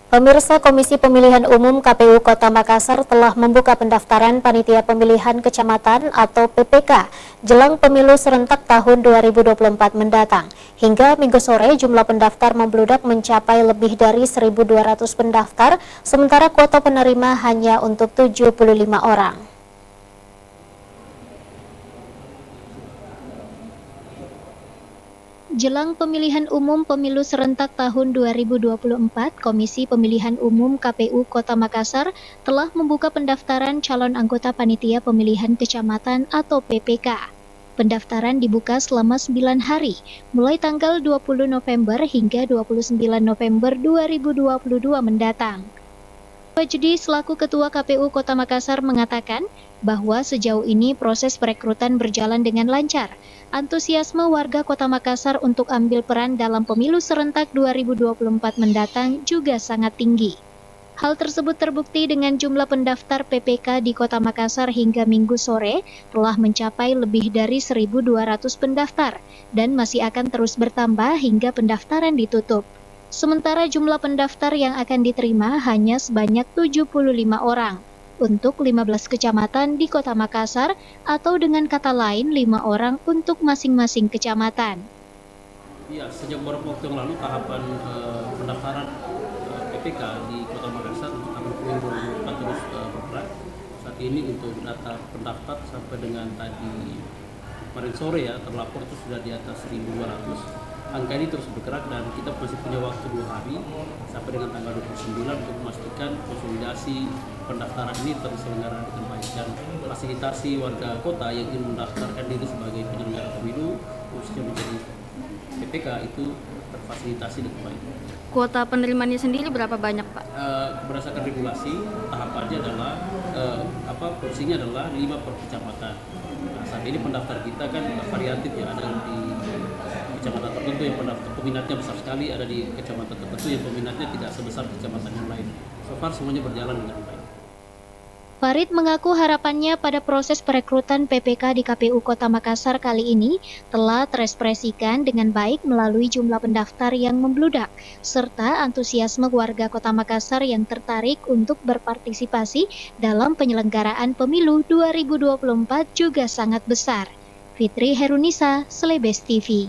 Pemirsa, Komisi Pemilihan Umum KPU Kota Makassar telah membuka pendaftaran Panitia Pemilihan Kecamatan atau PPK jelang pemilu serentak tahun 2024 mendatang. Hingga Minggu sore, jumlah pendaftar membludak mencapai lebih dari 1.200 pendaftar, sementara kuota penerima hanya untuk 75 orang. Jelang pemilihan umum pemilu serentak tahun 2024, Komisi Pemilihan Umum KPU Kota Makassar telah membuka pendaftaran calon anggota Panitia Pemilihan Kecamatan atau PPK. Pendaftaran dibuka selama 9 hari, mulai tanggal 20 November hingga 29 November 2022 mendatang. Wajdi selaku Ketua KPU Kota Makassar mengatakan bahwa sejauh ini proses perekrutan berjalan dengan lancar. Antusiasme warga Kota Makassar untuk ambil peran dalam pemilu serentak 2024 mendatang juga sangat tinggi. Hal tersebut terbukti dengan jumlah pendaftar PPK di Kota Makassar hingga Minggu sore telah mencapai lebih dari 1.200 pendaftar dan masih akan terus bertambah hingga pendaftaran ditutup. Sementara jumlah pendaftar yang akan diterima hanya sebanyak 75 orang untuk 15 kecamatan di Kota Makassar, atau dengan kata lain 5 orang untuk masing-masing kecamatan. Ya, sejak beberapa waktu yang lalu tahapan pendaftaran PPK di Kota Makassar untuk tahun 2024 terus bergerak. Saat ini untuk data pendaftar sampai dengan tadi kemarin sore ya terlapor itu sudah di atas 1.200. Angka ini terus bergerak dan kita masih punya waktu 2 hari sampai dengan tanggal 29 untuk memastikan konsolidasi pendaftaran ini terselenggara dengan baik dan fasilitasi warga kota yang ingin mendaftarkan diri sebagai penyelenggara pemilu khususnya menjadi PPK itu terfasilitasi dengan baik. Kuota penerimaannya sendiri berapa banyak, Pak? Berdasarkan regulasi tahapannya adalah porsinya adalah 5 per kecamatan. Nah, saat ini pendaftar kita kan variatif ya, ada di kecamatan tertentu yang pendaftar peminatnya besar sekali, ada di kecamatan tertentu yang peminatnya tidak sebesar kecamatan yang lain. So far semuanya berjalan dengan baik. Farid mengaku harapannya pada proses perekrutan PPK di KPU Kota Makassar kali ini telah terekspresikan dengan baik melalui jumlah pendaftar yang membludak, serta antusiasme warga Kota Makassar yang tertarik untuk berpartisipasi dalam penyelenggaraan pemilu 2024 juga sangat besar. Fitri Herunisa, Selebes TV.